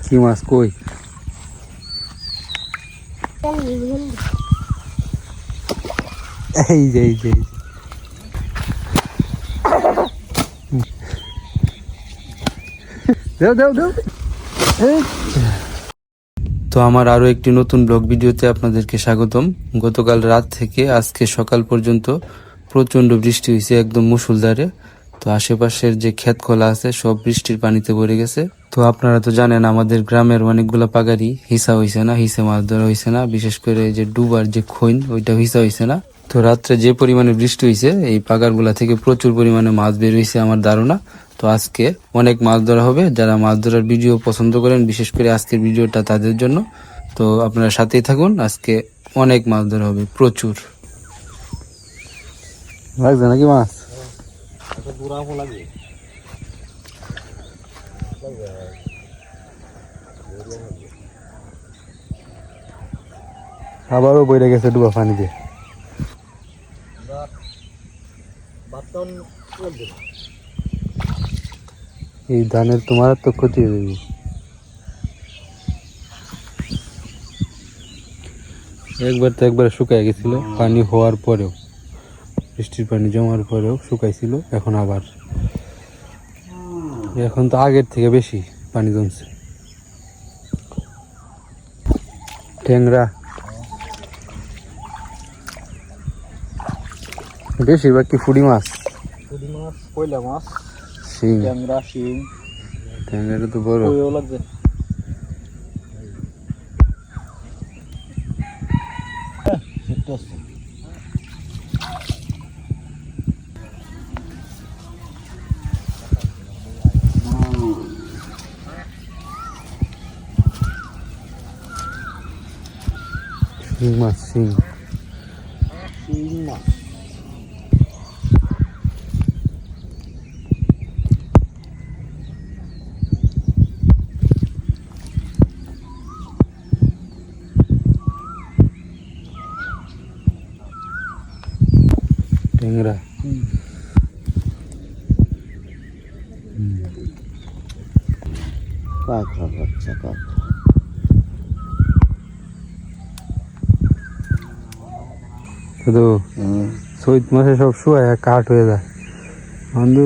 কি মাছ কই? এই যে দাও দাও দাও। তো আমার আরো একটি নতুন ব্লগ ভিডিওতে আপনাদেরকে স্বাগতম। গতকাল রাত থেকে আজকে সকাল পর্যন্ত প্রচন্ড বৃষ্টি হয়েছে, একদম মুষলধারে। তো আশেপাশের যে ক্ষেত খোলা আছে সব বৃষ্টির পানিতে ভরে গেছে। তো আপনারা তো জানেন আমাদের গ্রামের অনেকগুলা পাগারি হিসা হয়েছে না, হিসে মাছ ধরা হয়েছে না, বিশেষ করে যে ডুবার যে খৈন ওইটা হিসা হয়েছে না। তো রাত্রে যে পরিমাণে বৃষ্টি হয়েছে এই পাগারগুলা থেকে প্রচুর পরিমাণে মাছ বের হয়েছে আমার ধারণা। তো আজকে অনেক মাছ ধরা হবে। যারা মাছ ধরার ভিডিও পছন্দ করেন, বিশেষ করে আজকের ভিডিওটা তাদের জন্য। তো আপনারা সাথেই থাকুন, আজকে অনেক মাছ ধরা হবে, প্রচুর লাগছে নাকি মাছ? আবারও বইরে গেছে ডুবা পানিতে। এই ধানের তোমার তো ক্ষতি হয়ে যাবে। একবার শুকায় গেছিল পানি হওয়ার পরেও, বৃষ্টির পানি জমার পরেও শুকাইছিল। এখন তো আগের থেকে বেশি পানি জমছে। ট্যাংরা বেশিরভাগ কি ফুডি মাছ, পয়লা মাছ, শিং, ট্যাংরা, শিং। ট্যাংরাটা তো বড় লাগছে। শিং মাছ, শিং মাছ। ট্যাংরা। কাঁকড়া বাচ্চা, কাঁকড়া। শুধু চৈত মাসে সব শুয়ে কাঠ হয়ে যায়, বন্ধু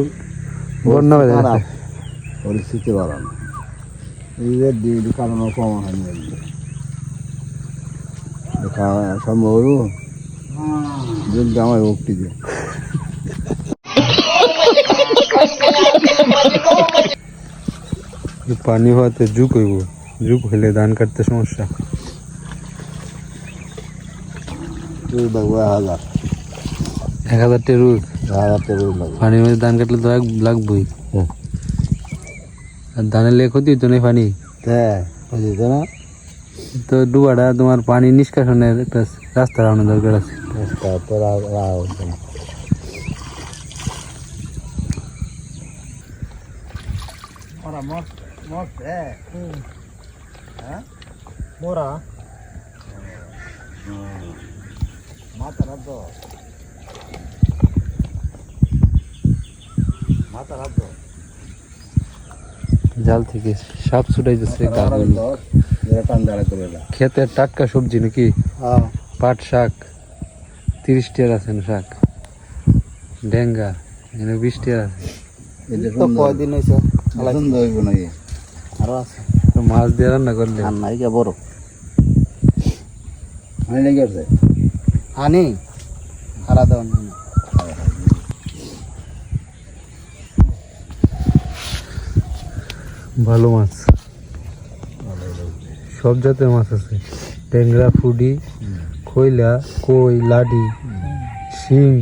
বন্যা হয়ে যায়। পরিস্থিতি ভালো না, ঈদের দিন কারণ কমা হয়নি সম্ভব যদি আমার ভক্তি দিয়ে পানি হওয়াতে ঝুঁক হইব, ঝুঁক হইলে ধান কাটতে সমস্যা। 1000 টা রোজ পানির মধ্যে ধান কাটলে তো লাগবেই। আর ধানের লেগে ক্ষতি হইতো না পানি। না, তো ডুবাটা তোমার পানি নিষ্কাশনের একটা রাস্তা বানানো দরকার আছে। মোরা মাথা রাখব, মাথা রাখব। জাল থেকে সাপ ছুটাইতেছে। ক্ষেতের টাটকা সবজি নাকি? পাট শাক 30 টাকার আছে না শাক। ডেঙ্গা এখানে 20 টাকার আছে। কয়দিন হয়েছে আরো আছে। তো মাছ দিয়ে রান্না করলে নাইকা বড় হানি আলাদা। ভালো মাছ, সব জাতের মাছ আছে। ট্যাংরা, ফুডি, খৈলা, কই, লাডি, শিং।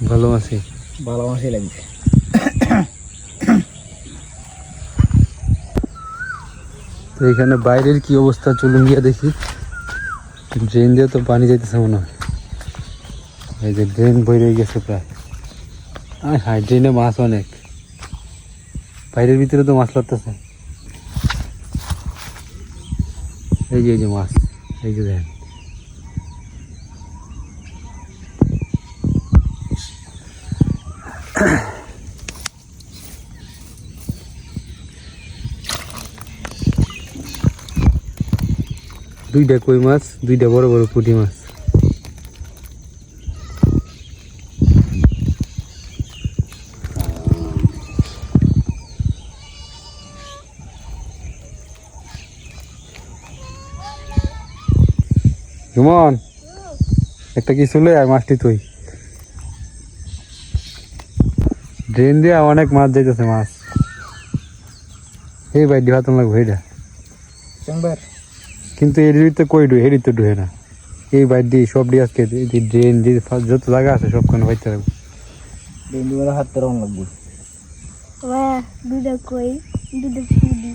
ভালো মাছই লাগবে। তো এখানে বাইরের কি অবস্থা চলুন গিয়া দেখি। ড্রেন দিয়ে তো পানি যাইতেছে মনে হয়। এই যে ড্রেন বইরে গেছে প্রায়। হ্যাঁ, ড্রেনে মাছ অনেক, বাইরের ভিতরে তো মাছ লাগতেছে। এই যে মাছ, এই যে দেখেন দুইটা কই মাছ, দুইটা বড় বড় পুঁটি মাছ। সুমন, একটা কিছু লই আর মাছটি তুই। ড্রেন দিয়ে অনেক মাছ যাইতেছে, মাছ এই ভাই দিবাতন লাগবে এটা, কিন্তু এর ভিতরে কই ডুয়ে, এর তো ডুয়ে না। এই বাইর দিয়ে সব দিয়ে আজকে ড্রেন দিয়ে যত জায়গা আছে সব কোনো বাইতে রাখবো। হাতে রং লাগবে। দুটা কই, দুটা পুডি।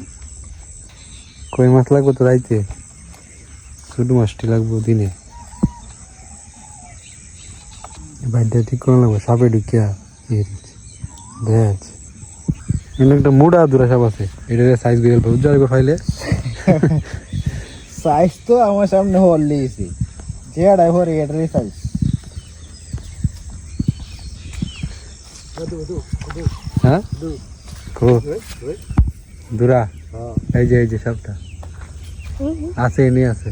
কই মাছ লাগবো তো রাইতে, ছোট মাছটি লাগবো দিনে। বাইরটা ঠিক করে লাগবো, সাপে ঢুকিয়া ভেজ একটা মোটা দূরা সাপ আছে, এটা সাইজ বিড়াল উজ্জ্বল করে ফাইলে। সাইজ তো আমার সামনে হল লিয়েছি, যেটাই হরে এটারই সাইজ। হ্যাঁ দূরা, এই যে সাপটা আছে, এনে আছে।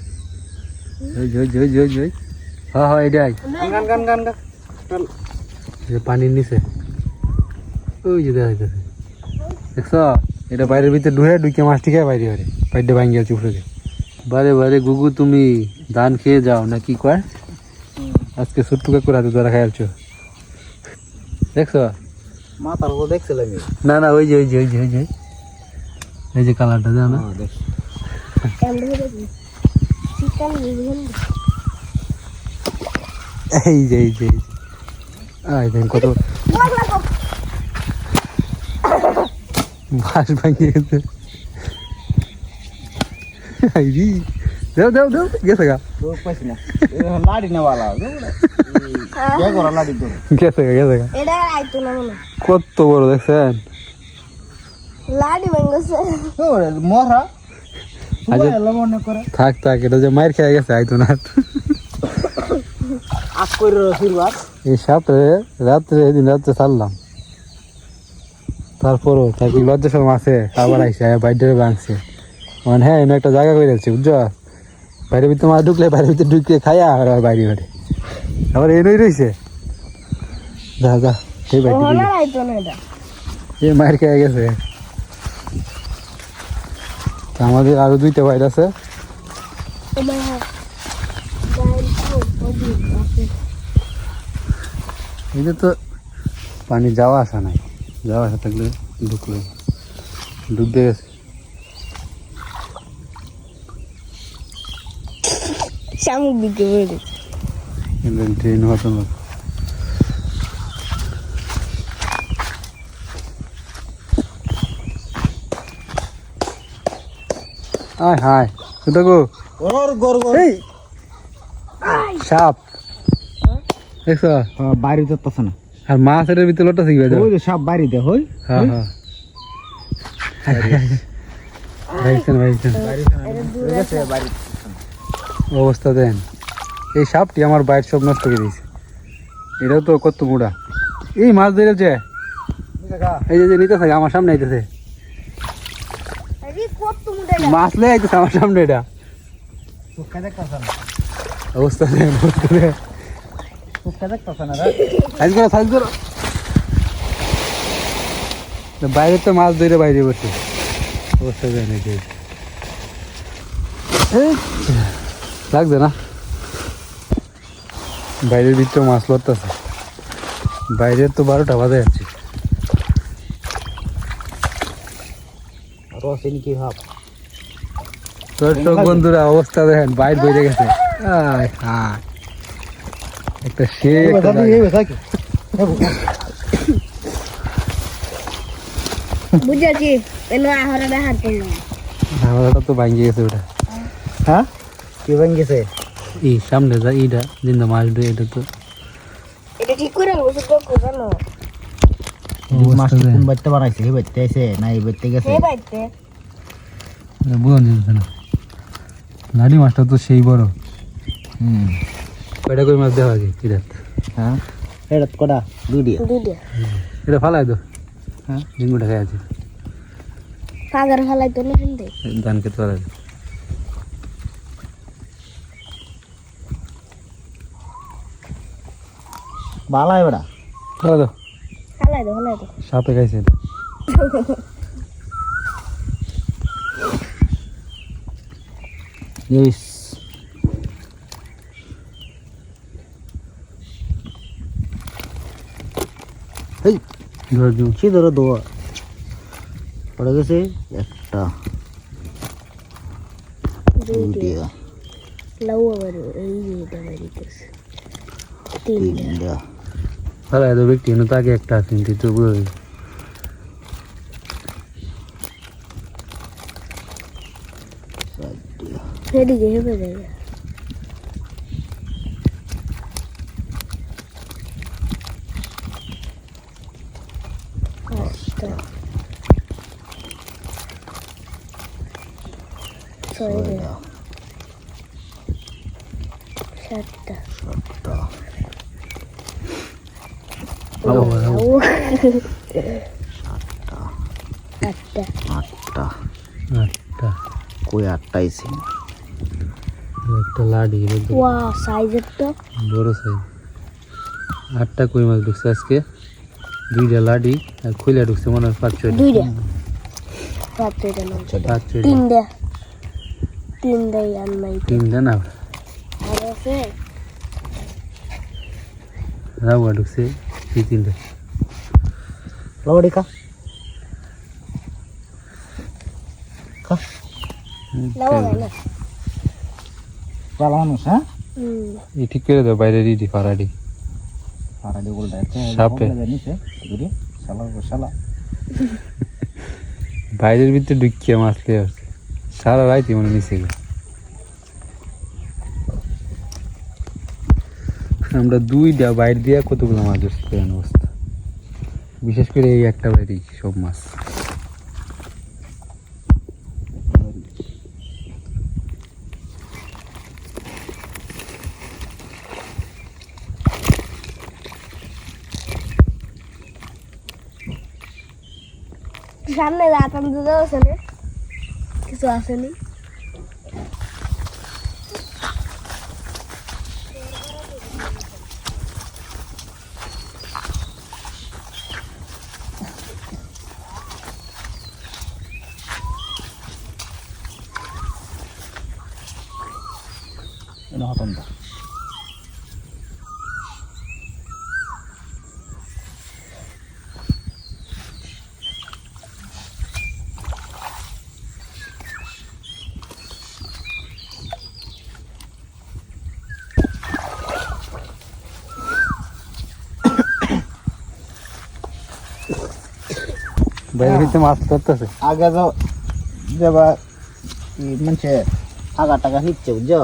হ্যাঁ এটাই পানির নিচে, ওই যে দেখা যাইতেছে, দেখছ? এটা বাইরের ভিতরে ঢুকে মাছটি খায় বাইরে বাইরে, বাইরে ভাঙ্গিয়া চুপড়ে। বারে বারে গুগু তুমি ধান খেয়ে যাও না কি কয়? আজকে ছোট্টু কাকুর হাতে ধরা খাইছো, দেখছ? মাথার উপর দেখছিলাম। না ওই যে এই যে কালারটা জানো না? এই যে কত মাছ ভাঙিয়ে গেছে। দেও গেছে গা, লাড়ি নেওয়ালা লাড়ি গেছে গা। কত বড় দেখছেন লাডি ভাঙছে। মরা। মনে করে থাক এটা যে মায়ের খেয়ে গেছে আইতো না। এই সাপে রাত্রে ছাড়লাম, তারপরও থাকি লজ্জা সব আছে, আবার আইসে বাইরে ভাঙছে। মানে হ্যাঁ এমন একটা জায়গা করে যাচ্ছে, বুঝছো? বাইরের ভিতরে মাছ ঢুকলে বাইরের ভিতরে ঢুকে খাইয়া আর বাইরে ঘরে আবার এনেই রয়েছে। যা সেই বাইরে এই মায়ের খেয়ে গেছে। আমাদের আরো দুইটা বাইর আছে। এটা তো পানি যাওয়া আসা নাই, যাওয়া আসা থাকলে ঢুকলো, ডুবতে গেছে। শামুক দিকে বেড়ে ট্রেন হতো না। হায় দেখো সাপ দেখছো, বাইরে যেতেছে না। আর মাছের ভিতরে লোটা শিখবে সাপ বাড়িতে হই। হ্যাঁ অবস্থা দেন। এই সাপটি আমার বাইর সব নষ্ট করে দিয়েছে। এটাও তো কত মুড়া, এই মাছ ধরেছে, এই যে নিতে থাকে আমার সামনে আইতেছে, মাছ লে আইতেছে আমার সামনে। এটা অবস্থা দেন, বাইরে তো মাছ ধরে বাইরে বসে, অবস্থা দেন। লাগছে না, বাইরের ভিতরে মাছ লড়তেছে, বাইরের তো 12টা বাজে যাচ্ছে। দর্শক বন্ধুরা অবস্থা দেখেন, বাইরে বেজে গেছে একটা বুঝেছি, দেখার জন্য ধাবাটা তো ভাঙ্গি গেছে ওটা। হ্যাঁ কি ভাঙ্গেছে? এই সামনে যা এইটা জিন্দা মাছ ধরে, এটা তো এটা ঠিক করে বসে তো কোথানো মাছটা কোন বাইতে বানাইছে? এই বাইতে আছে না এই বাইতে গেছে? এই বাইতে বুঝান যাচ্ছে না। লাড়ি মাছটা তো সেই বড়। কয়টা কই মাছ দেওয়া আগে? হ্যাঁ এটা কটা দুইটা দুইটা এটা ফালাই দো হ্যাঁ ডিঙ্গুটা খাই আছে পাগার ফেলাই তো না কিন্তু ধান খেতে ফালাই দো বালাই বেড়া ফালাই দো ফেলাই তো সাপে খাইছে এটা ইস এই ধর দিও কি ধরো দোয়া পড়ে গেছে একটা দুইটা দুইটা লাউ আবার এই এটা বাড়িতেছে তিনটা তিনটা ফালাই দো ব্যক্তি এনে তাকে একটা আছে কিন্তু তো বুঝো চারটা এদিকে হেবে যাবে পাঁচটা ছয়টা সাতটা সাতটা লাউ আটটা আটটা কই আটটাই ছিল একটা লাডি ওয়া সাইজেরটা বড় সাইজ 8টা কই মাছ ঢুকছে আজকে 2টা লাডি আর খুইলা ঢুকছে মনে হয় 5-6টা দুইটা পাঁচটা না 5-6টা তিনটাই আর নাই 3টা না আর আছে রাউয়া ঢুকছে এই 3টা লবড়ি খা খা লাউ না ভালো মানুষ হ্যাঁ এই ঠিক করে দাও বাইরে রেডি ফারাডি পাড়াডি উল্টা সাপে। নিচে ঘুরে শালা শালা বাইরের ভিতরে ঢুকিয়ে মাছ লিয়ে আসছে সারা রাইতে মনে নিচে আমরা 2টা বাইরে দিয়ে কতগুলো মাছ ধরছি এমন অবস্থা বিশেষ করে এই একটা বাইরেই সব মাছ সামনে রাতাম দুধ আছে না কিছু আসেনি এটা হতম দা বাইরের ভিতরে মাছ ধরতেছে আগে তো যাবা মানে আগা টাকা নিচ্ছে বুঝছো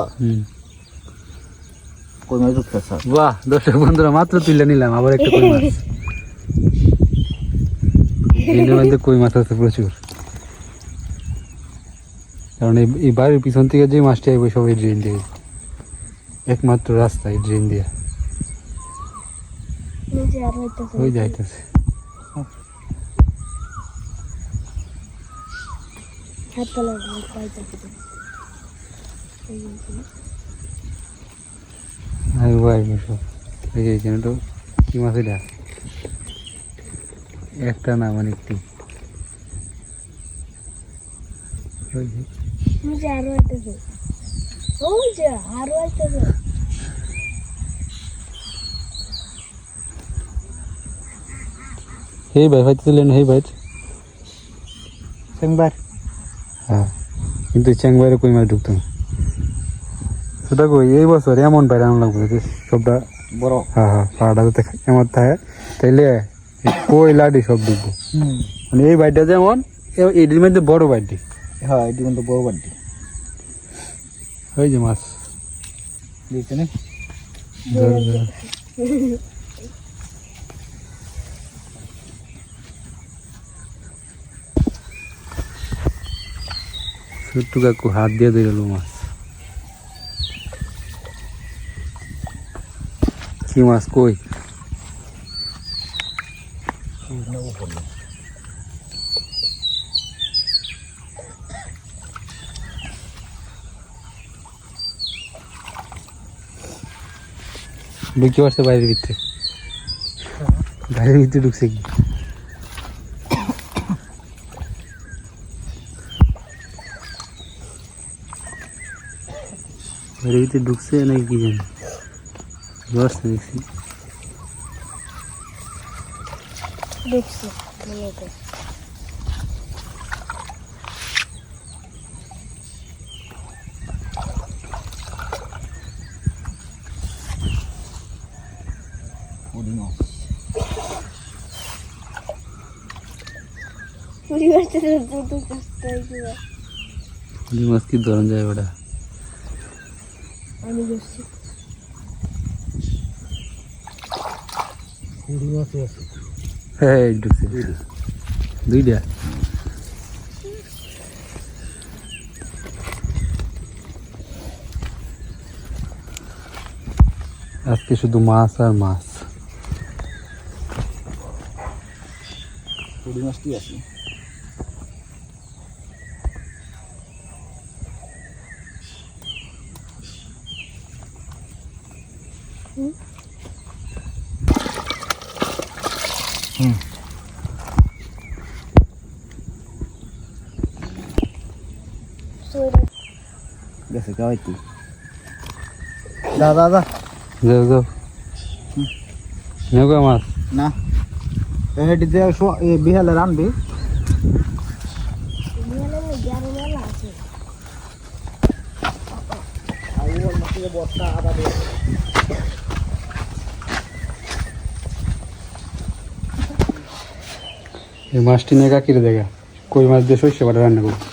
কই মাছ ঢুকতেছ বাহ দর্শক বন্ধুরা মাত্র তুলে নিলাম আবার একটা কই মাছ এর মধ্যে কই মাছ আছে প্রচুর কারণ এই বাড়ির পিছন থেকে যে মাছটা আইব সব এই ড্রেন দিয়ে একমাত্র রাস্তা এই ড্রেন দিয়ে নিচে আর হইতেছে ওই যাইতেছে হাত তোলা পাইতেছে আমি ভাই সব এই যে এখানে তো কি মাছ এটা একটা না মানে একটি ওই যে নিচে আর হইতেছে ওই যে আর হইতেছে হেই ভাই হয়তো তুলেন হেই ভাই সেংবার হ্যাঁ কিন্তু চ্যাংবাইরে কই মাছ ঢুকতো না সেটা কই এই বছর এমন বাইরে আনা লাগবে যে সবটা বড় হ্যাঁ হ্যাঁ পাড়াটা যাতে এমন থাকে তাইলে এই কই লাডি সব ঢুকবো মানে এই বাইরটা যেমন এটির মধ্যে বড় বাইরটি হ্যাঁ এটি কিন্তু বড় বাড়ি ওই যে মাছ দিয়েছে না ধরো, ধরো। ছোট্ট কাকু হাত দিয়ে ধরল মাছ কি মাছ কই না উপরে ঢুকে পারছে বাইরের ভিতরে, বাইরের ভিতরে ঢুকছে কি? বাইরের ভিতরে ঢুকছে নাকি কি জানি, ধরছে দেখছি। দেখছি মনে তো পরিবারটা যত কষ্ট হয়েছে পুঁটি মাছ কি ধরন যায় ওটা? আমি করছি পুরি মাছ আছে হ্যাঁ ঢুকছে দুইটা। আজকে শুধু মাছ আর মাছ। পুরি মাছটি আছে গেছে খাওয়াইতে দাদা দাদা যাও যাও, নেওয়া মাছ না এটি দিয়ে বিহালে রানবি মেলা গ্যারো মেলা আছে বর্ষা আবার এই মাছটি নিয়ে কাকিরে দেখা, কই মাছ দিয়ে সর্ষে বাটা রান্না করবো।